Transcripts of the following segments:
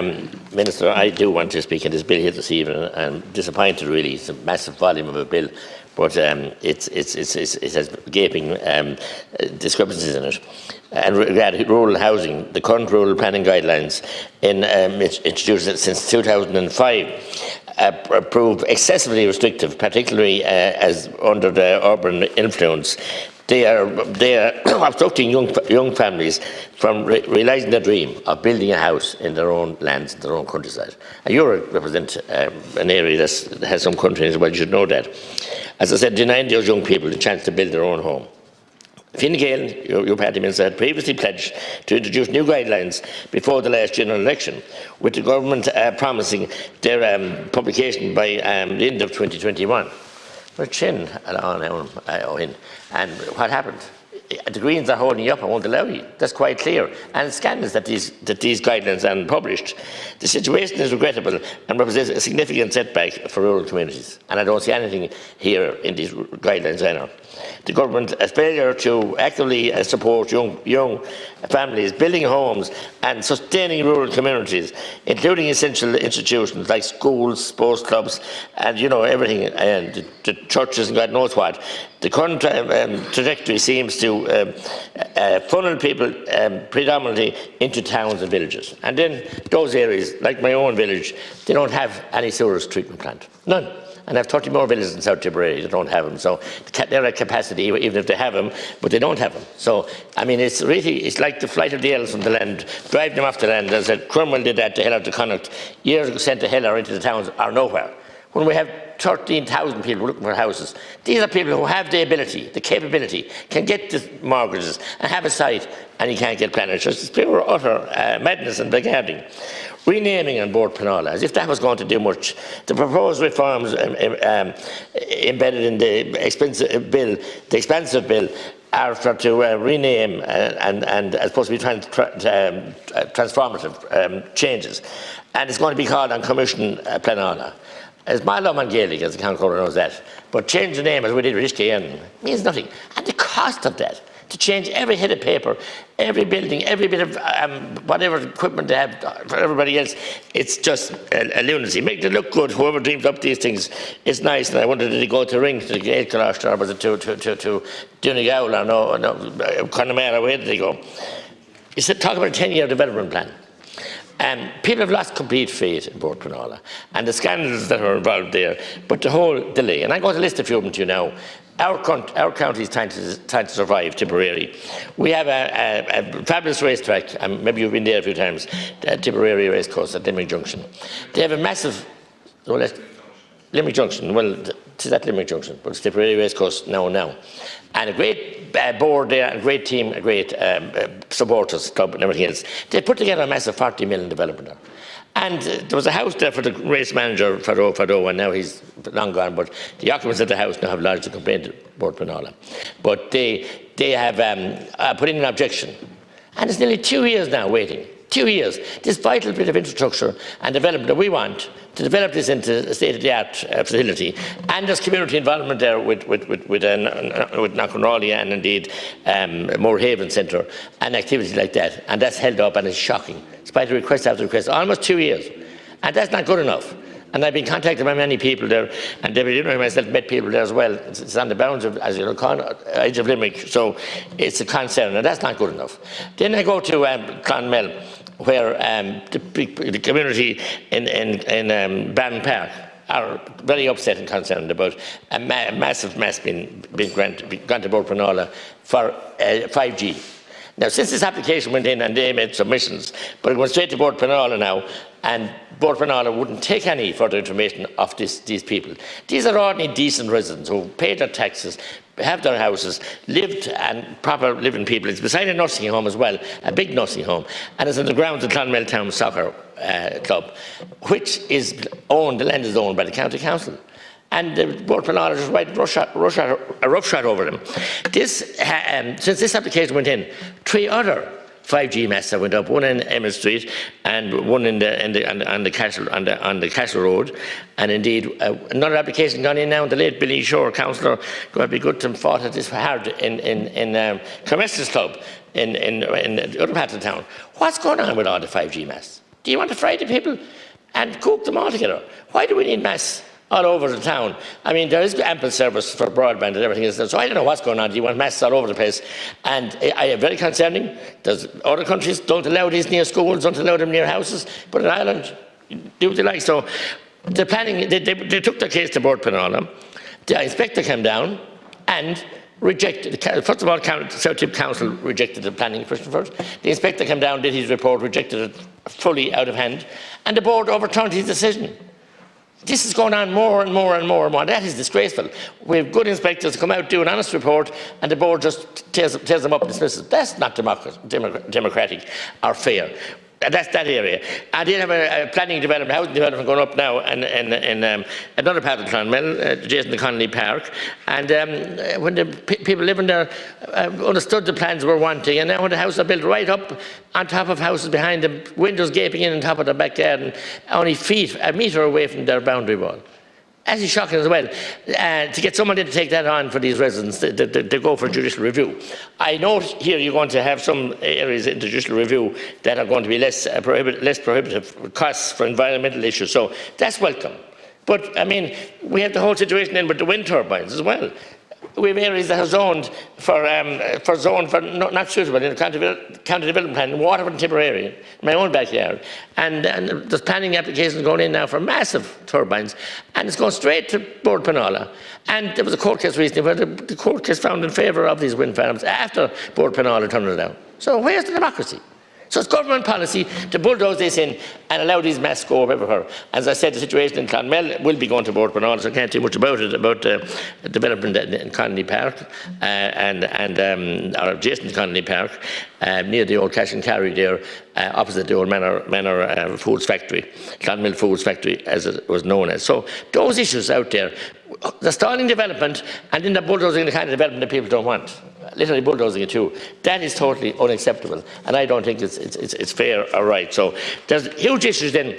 Minister, I do want to speak on this bill here this evening. I'm disappointed, really. It's a massive volume of a bill, but it has gaping discrepancies in it. And regarding rural housing, the current rural planning guidelines introduced since 2005 prove excessively restrictive, particularly as under the urban influence. They are obstructing young families from realising their dream of building a house in their own lands, in their own countryside. And you represent an area that has some country as well, you should know that. As I said, denying those young people the chance to build their own home. Fine Gael, your party minister, had previously pledged to introduce new guidelines before the last general election, with the government promising their publication by the end of 2021. But Chin, and what happened? The Greens are holding you up and won't allow you. That's quite clear. And it's scandalous that these guidelines aren't published. The situation is regrettable and represents a significant setback for rural communities. And I don't see anything here in these guidelines either. The government's failure to actively support young families building homes and sustaining rural communities, including essential institutions like schools, sports clubs, and everything, and the churches and God knows what. The current trajectory seems to funnel people predominantly into towns and villages. And then those areas, like my own village, they don't have any sewage treatment plant. None. And I have 30 more villages in South Tipperary that don't have them. So they're at capacity, even if they have them, but they don't have them. So, I mean, it's like the flight of the elves from the land, driving them off the land. As Cromwell did that to hell out to Connacht. Years ago, sent the hell into the towns or nowhere. When we have 13,000 people looking for houses, these are people who have the ability, the capability, can get the mortgages and have a site, and you can't get planning. It's pure utter madness and blackguarding. Renaming on board Penala, as if that was going to do much. The proposed reforms embedded in the expensive bill are to rename and supposed to be transformative changes. And it's going to be called on Commission Penala. As my love and Gaelic, as the Council knows that, but change the name as we did with Ishkayan means nothing. And the cost of that, to change every head of paper, every building, every bit of whatever equipment they have for everybody else, it's just a lunacy. Make it look good. Whoever dreamed up these things, it's nice. And I wondered, did he go to Ring, to the Gael Kalash, or was it to Donegal, or no, Connemara, where did he go? He said, talk about a 10-year development plan. People have lost complete faith in Port Penala and the scandals that are involved there, but the whole delay, and I'm going to list a few of them to you now. Our county is trying to survive, Tipperary. We have a fabulous racetrack, and maybe you've been there a few times, the Tipperary Racecourse at Limerick Junction. They have a massive, Limerick Junction, well, it's at Limerick Junction, but it's Tipperary Racecourse now. And a great board there, a great team, a great supporters club and everything else. They put together a massive 40 million development there. And there was a house there for the race manager, Fado, and now he's long gone, but the occupants of the house now have lodged a complaint to Port Penala. But they have put in an objection. And it's nearly 2 years now waiting. 2 years. This vital bit of infrastructure and development that we want to develop this into a state-of-the-art facility, and there's community involvement there with Knocknrawley and indeed Moorhaven Centre and activities like that, and that's held up and it's shocking, despite request after request, almost 2 years, and that's not good enough. And I've been contacted by many people there, and David, myself met people there as well. It's on the bounds of, as you know, edge of Limerick, so it's a concern, and that's not good enough. Then I go to Clonmel, where the community in Bannon Park are very upset and concerned about a massive mess being granted Port Penala for 5G. Now, since this application went in and they made submissions, but it went straight to Port Penala now, and Port Penala wouldn't take any further information of these people. These are ordinary, decent residents who pay their taxes, have their houses, lived and proper living people. It's beside a nursing home as well, a big nursing home, and it's on the grounds of Clonmel Town Soccer Club, which is owned, the land is owned by the County Council. And Port Penala just right a roughshod over them. Since this application went in, 3 other 5G masts that went up, one in Emmett Street and one on the Castle Road, and indeed another application gone in now. The late Billy Shore, councillor, going to be good to fought at this hard in Commercials Club in the other part of the town. What's going on with all the 5G masts? Do you want to fry the people and cook them all together? Why do we need mass all over the town? I mean, there is ample service for broadband and everything else, so I don't know what's going on. Do you want masses all over the place? And I am very concerning. There's other countries don't allow these near schools, don't allow them near houses, but in Ireland, do what they like. So the planning, they took their case to Board Penala. The inspector came down and rejected. First of all, South Tip Council rejected the planning question first. The inspector came down, did his report, rejected it fully out of hand, and the board overturned his decision. This is going on more and more and more and more. That is disgraceful. We have good inspectors come out, do an honest report, and the board just tears them up and dismisses. That's not democratic or fair. That's that area. I did have a planning development, housing development going up now in another part of Clonmel, adjacent to Connolly Park. And when the people living there understood the plans were wanting, and now when the houses are built right up on top of houses behind them, windows gaping in on top of the back garden, only a metre away from their boundary wall. As is shocking as well, to get someone to take that on for these residents, to go for judicial review. I know here you're going to have some areas in the judicial review that are going to be less prohibitive costs for environmental issues, so that's welcome. But, I mean, we have the whole situation in with the wind turbines as well. We have areas that are zoned for not suitable in the county development plan, Waterford and Tipperary, my own backyard. And there's planning applications going in now for massive turbines, and it's going straight to Board Penala. And there was a court case recently where the court case found in favour of these wind farms after Board Penala turned it down. So where's the democracy? So it's government policy to bulldoze this in and allow these masks to go up everywhere. As I said, the situation in Clonmel will be going to Board Penala, so I can't say much about it, about development in Connolly Park or adjacent to Connolly Park, near the old cash and carry there, opposite the old Manor Foods Factory, Clonmel Foods Factory, as it was known as. So those issues out there, the stalling development and then the bulldozing the kind of development that people don't want. Literally bulldozing it too. That is totally unacceptable, and I don't think it's fair or right. So there's huge issues then,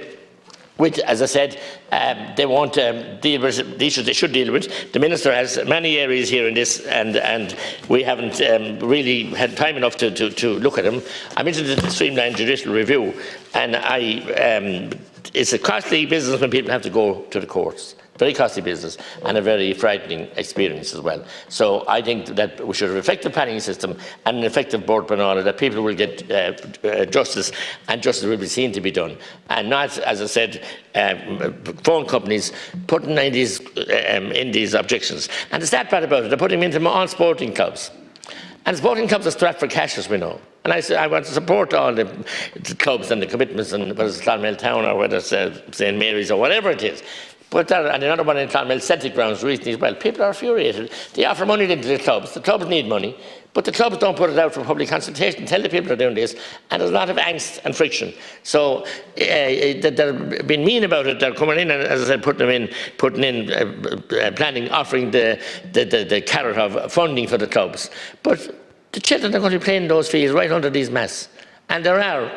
which, as I said, they won't deal with the issues they should deal with. The Minister has many areas here in this, and we haven't really had time enough to look at them. I'm interested in the streamlined judicial review, and it's a costly business when people have to go to the courts. Very costly business and a very frightening experience as well. So I think that we should have an effective planning system and an effective Board Penala, that people will get justice, and justice will be seen to be done, and not, as I said, phone companies putting in these objections. And the sad part about it, they're putting them into all sporting clubs. And sporting clubs are strapped for cash, as we know. And I want to support all the clubs and the commitments, and whether it's Clonmel Town or whether it's St Mary's or whatever it is. But and another one in Clonmel Celtic Grounds recently as well. People are infuriated. They offer money into the clubs. The clubs need money, but the clubs don't put it out for public consultation. Tell the people they're doing this, and there's a lot of angst and friction. So they're being mean about it. They're coming in and, as I said, putting in planning, offering the carrot of funding for the clubs. But the children are going to be paying those fees right under these masks, and there are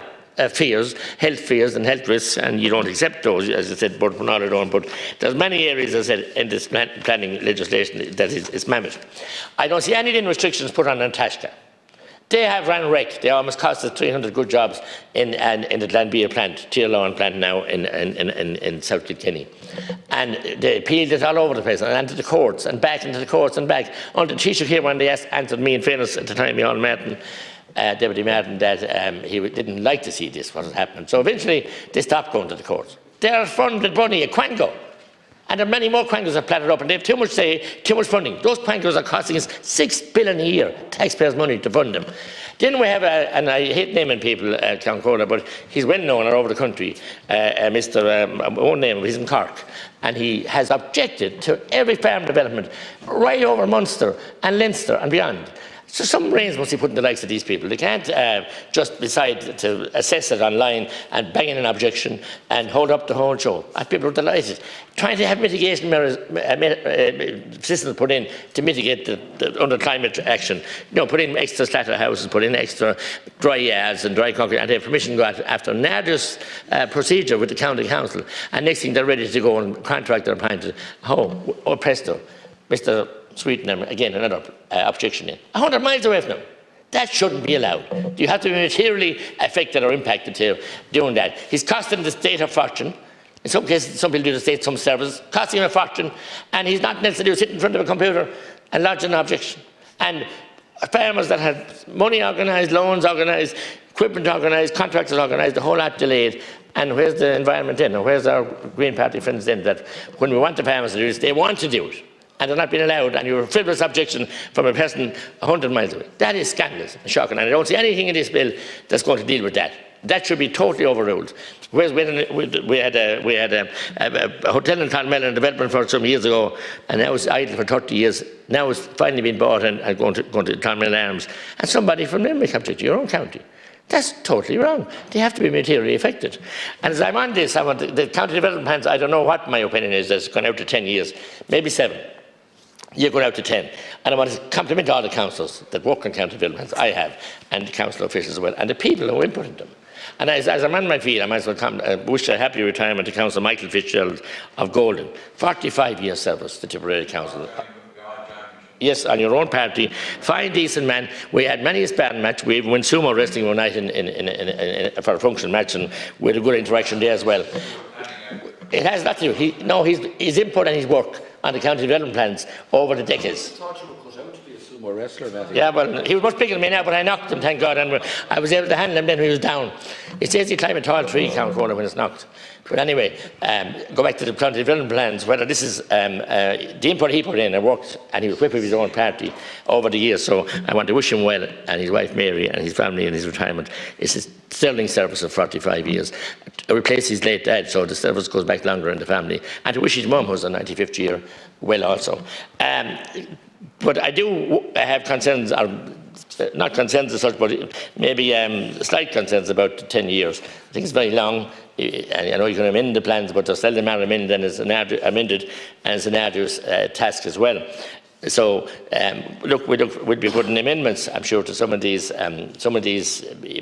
fears, health fears and health risks, and you don't accept those, as I said, Board Penala don't, but there's many areas, as I said, in this planning legislation that is mammoth. I don't see any restrictions put on Antashka. They have ran wreck. They almost cost us 300 good jobs in the Glanbia plant, Tier Lawn plant now in South Kilkenny. And they appealed it all over the place, and to the courts, and back into the courts, and back. Until Taoiseach here one day answered me, in fairness, at the time, Micheál Martin, Deputy Martin, that he didn't like to see this, what had happened. So eventually they stopped going to the courts. They are funded money, a quango. And there are many more quangos that platted up, and they have too much funding. Those quangos are costing us $6 billion a year, taxpayers' money to fund them. Then we have, and I hate naming people, Cloncola, but he's well known all over the country, Mr. I won't name him, he's in Cork. And he has objected to every farm development right over Munster and Leinster and beyond. So some reins must be put in the likes of these people. They can't just decide to assess it online and bang in an objection and hold up the whole show. And people are delighted. Trying to have mitigation systems put in to mitigate under climate action. You know, put in extra slatted houses, put in extra dry yards and dry concrete, and they have permission to go out after an arduous procedure with the county council. And next thing, they're ready to go and contract their appointed home. Oh, presto, Mr. Sweetenham, again, another objection in. 100 miles away from them. That shouldn't be allowed. You have to be materially affected or impacted to doing that. He's costing the state a fortune. In some cases, some people do the state some service, costing him a fortune, and he's not necessarily sitting in front of a computer and lodging an objection. And farmers that had money organised, loans organised, equipment organised, contractors organised, the whole lot delayed. And where's the environment then? Or where's our Green Party friends then, that when we want the farmers to do this, they want to do it, and they're not being allowed, and you have a frivolous objection from a person 100 miles away. That is scandalous and shocking, and I don't see anything in this bill that's going to deal with that. That should be totally overruled. Whereas we had a hotel in Clonmel in development for some years ago, and now it's idle for 30 years. Now it's finally been bought and going to Clonmel Arms. And somebody from Limerick objected, your own county. That's totally wrong. They have to be materially affected. And as I'm on this, I want the county development plans, I don't know what my opinion is, that's gone out to 10 years, maybe 7. You're going out to 10. And I want to compliment all the councillors that work on county development plans, I have, and the council officials as well, and the people who inputted them. And as I'm on my feet, I might as well wish a happy retirement to Councillor Michael Fitzgerald of Golden. 45 years service to Tipperary Council. Yes, on your own party. Fine, decent man. We had many a sparring match. We went sumo wrestling one night for a function match, and we had a good interaction there as well. It has nothing to do. His input and his work on the county development plans over the decades. Sumo wrestler, Mattie. Yeah, well, he was much bigger than me now, but I knocked him, thank God, and I was able to handle him then when he was down. It says he climbed a tall tree, Count Roller, when it's knocked. But anyway, go back to the county development plans, whether this is the input he put in and worked, and he was whip of his own party over the years, so I want to wish him well, and his wife Mary, and his family in his retirement. It's a sterling service of 45 years. To replace his late dad, so the service goes back longer in the family. And to wish his mum, who's on 95th year, well also. But I do have concerns, or not concerns as such, but maybe slight concerns about 10 years. I think it's very long. I know you can amend the plans, but they're seldom are amended, and it's an arduous task as well. So, look, we'd be putting amendments, I'm sure, to some of these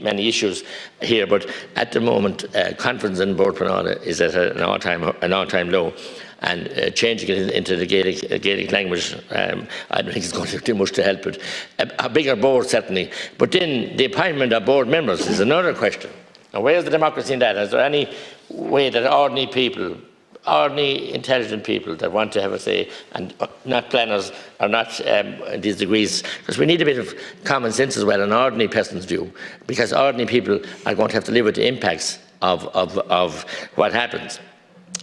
many issues here. But at the moment, confidence in Board Pranada is at an all-time low. And changing it into the Gaelic language, I don't think it's going to do much to help it. A bigger board, certainly. But then the appointment of board members is another question. And where's the democracy in that? Is there any way that ordinary people, ordinary intelligent people that want to have a say, and not planners or not these degrees, because we need a bit of common sense as well, an ordinary person's view, because ordinary people are going to have to live with the impacts of what happens.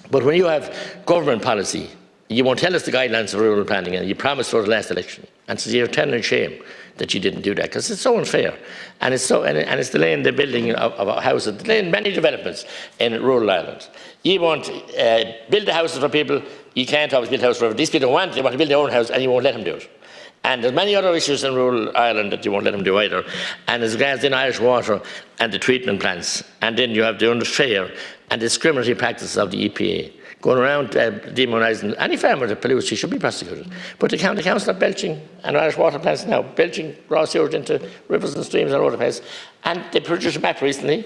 But when you have government policy, you won't tell us the guidelines of rural planning, and you promised for the last election, and so you're eternal shame that you didn't do that, because it's so unfair, and it's it's delaying the building of houses, delaying many developments in rural Ireland. You won't build the houses for people. You can't always build houses for these people. They want to build their own house, and you won't let them do it. And there's many other issues in rural Ireland that you won't let them do either. And as regards in Irish water and the treatment plants, and then you have the unfair and discriminatory practices of the EPA going around demonising any farmer that pollutes. He should be prosecuted. But the county council are belching, and Irish water plants now belching raw sewage into rivers and streams all over the place. And they produced a map recently,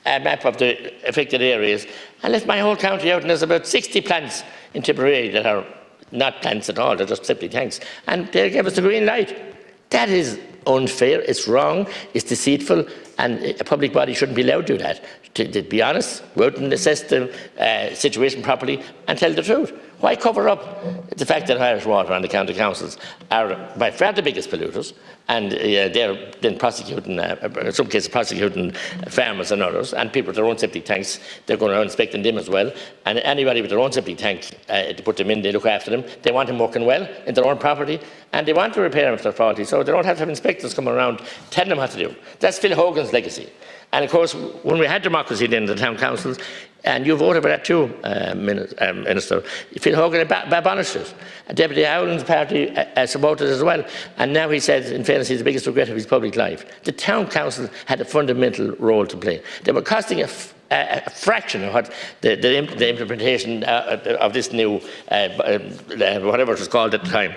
a map of the affected areas, and left my whole county out, and there's about 60 plants in Tipperary that are not plants at all, they're just septic tanks. And they gave us the green light. That is unfair, it's wrong, it's deceitful, and a public body shouldn't be allowed to do that. To be honest, go out and assess the situation properly and tell the truth. Why cover up the fact that Irish Water and the county councils are by far the biggest polluters, and they're then prosecuting, in some cases prosecuting farmers and others, and people with their own septic tanks, they're going around inspecting them as well. And anybody with their own septic tank, to put them in, they look after them. They want them working well in their own property, and they want to repair them if they're faulty, so they don't have to have inspectors coming around telling them what to do. That's Phil Hogan's legacy. And of course, when we had democracy then in the town councils, and you voted for that too, Minister, Phil Hogan abolished it. Deputy Howland's party supported it as well. And now he says, in fairness, he's the biggest regret of his public life. The town council had a fundamental role to play. They were costing a fraction of what the implementation of this new, whatever it was called at the time.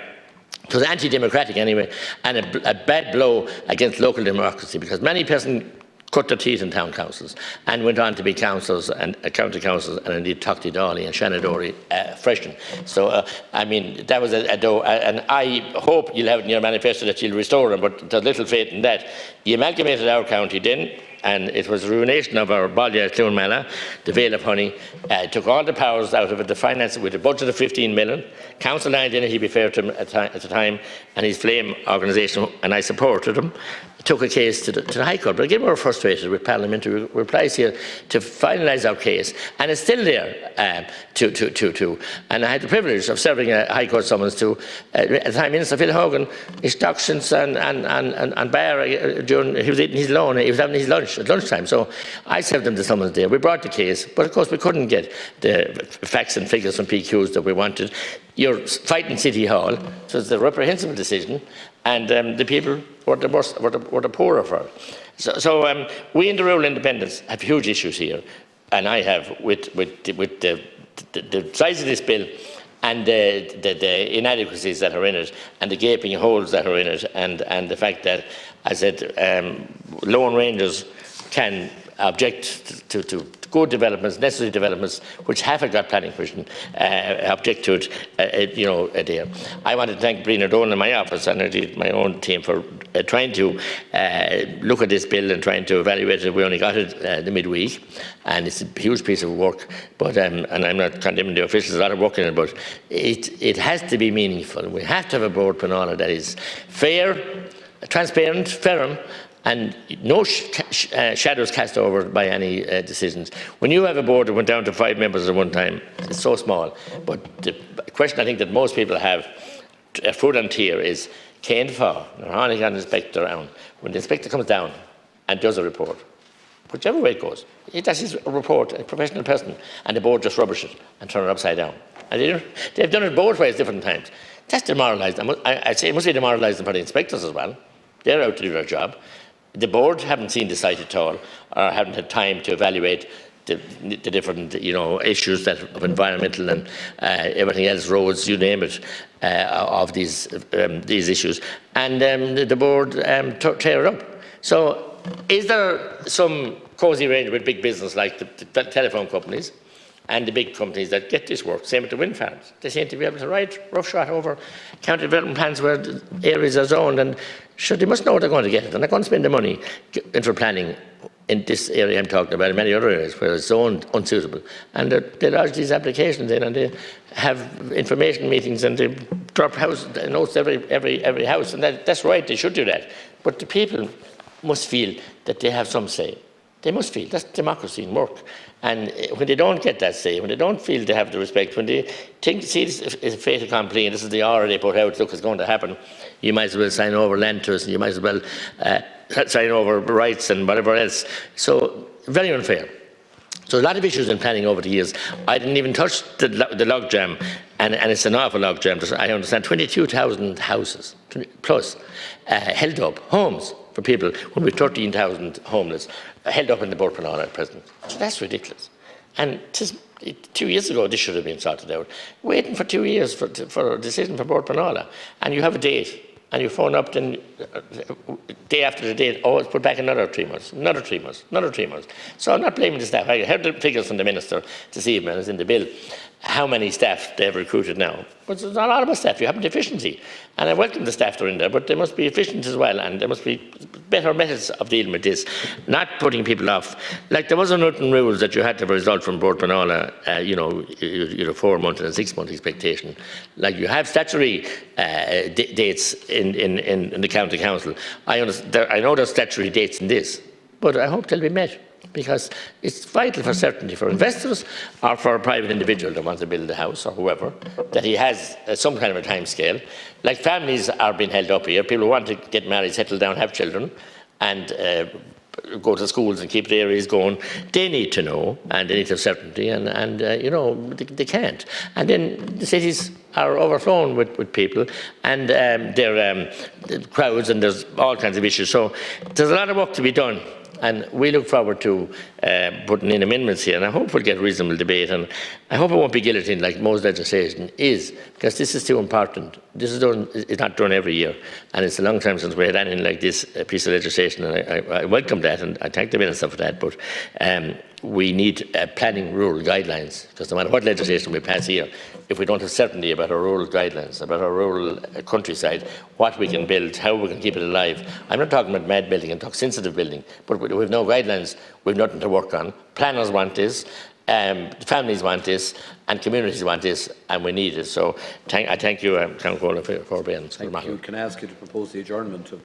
It was anti-democratic anyway, and a bad blow against local democracy, because many persons cut their teeth in town councils and went on to be councillors and county councils, and indeed Tuckty Dawley and Shanadori Freshen. So, I mean, that was a dough, and I hope you'll have it in your manifesto that you'll restore them, but there's little faith in that. You amalgamated our county then, and it was ruination of our Ballia Clonmala, the Vale of Honey. Took all the powers out of it, the finance with a budget of 15 million. Council Identity, be fair to him at the time, and his Flame organisation, and I supported him, took a case to the High Court. But again, we were frustrated with parliamentary replies here to finalise our case, and it's still there and I had the privilege of serving a High Court summons to, at the time, Minister Phil Hogan, instructions and bar during he was eating his lunch, he was having his lunch at lunchtime. So I served him the summons there. We brought the case, but of course we couldn't get the facts and figures from PQs that we wanted. You're fighting City Hall, so it's a reprehensible decision, and the people were the poorer for it. So we in the rural independents have huge issues here, and I have with the size of this bill and the inadequacies that are in it, and the gaping holes that are in it, and the fact that, as I said, Lone Rangers can object to good developments, necessary developments, which haven't got planning permission, object to it, there. I want to thank Brina Dolan in my office and indeed my own team for trying to look at this bill and trying to evaluate it. We only got it the midweek, and it's a huge piece of work, but and I'm not condemning the officials, a lot of work in it, but it has to be meaningful. We have to have a board panel that is fair, transparent, firm, and no shadows cast over by any decisions. When you have a board that went down to 5 members at one time, it's so small. But the question I think that most people have food on tier is, Cain Fa, an inspector around. When the inspector comes down and does a report, whichever way it goes, that's his report, a professional person, and the board just rubbish it and turn it upside down. And they've done it both ways different times. That's demoralising. I'd say it must be demoralising for the inspectors as well. They're out to do their job. The board haven't seen the site at all, or haven't had time to evaluate the different issues that of environmental and everything else, roads, you name it, of these issues, and the board tear it up. So, is there some cosy range with big business like the telephone companies and the big companies that get this work? Same with the wind farms. They seem to be able to ride roughshod over county development plans where the areas are zoned, and sure, they must know they're going to get it, and they're going to spend the money into planning in this area I'm talking about, and many other areas where it's zoned unsuitable. And they lodge these applications in, and they have information meetings, and they drop house notes every house, and that's right, they should do that. But the people must feel that they have some say. They must feel that's democracy in work. And when they don't get that say, when they don't feel they have the respect, when they see this is a fait accompli, and this is the order they put out, look, it's going to happen, you might as well sign over land to us, and you might as well sign over rights and whatever else. So, very unfair. So a lot of issues in planning over the years. I didn't even touch the logjam, and it's an awful logjam. I understand 22,000 houses plus held up, homes for people, when we have 13,000 homeless, held up in the board panel at present. So that's ridiculous. And 2 years ago, this should have been sorted out. Waiting for 2 years for a decision for Board Panala, and you have a date, and you phone up, then day after the date, oh, it's put back another 3 months, another 3 months, another 3 months. So I'm not blaming the staff. I heard the figures from the minister this evening, it's in the bill, how many staff they've recruited now. But there's not a lot of staff, you have deficiency. And I welcome the staff that are in there, but they must be efficient as well, and there must be better methods of dealing with this, not putting people off. Like there was certain rules that you had to have a result from Board Panala, you know, 4 month and a 6 month expectation. Like you have statutory dates in the county council. I know there's statutory dates in this, but I hope they'll be met, because it's vital for certainty for investors or for a private individual that wants to build a house or whoever, that he has some kind of a time scale. Like families are being held up here, people who want to get married, settle down, have children, and go to schools and keep the areas going, they need to know, and they need to have certainty, and you know, they can't. And then the cities are overflowing with people, and there are crowds, and there's all kinds of issues. So there's a lot of work to be done And we look forward to putting in amendments here, and I hope we'll get reasonable debate, and I hope it won't be guillotine like most legislation is, because this is too important. This is it's not done every year, and it's a long time since we had anything like this piece of legislation, and I welcome that, and I thank the Minister for that, but we need planning rural guidelines, because no matter what legislation we pass here, if we don't have certainty about our rural guidelines, about our rural countryside, what we can build, how we can keep it alive. I'm not talking about mad building, I'm talking sensitive building, but we have no guidelines, we have nothing to work on. Planners want this, families want this, and communities want this, and we need it. So I thank you, Councillor, for being. Thank you. Can I ask you to propose the adjournment of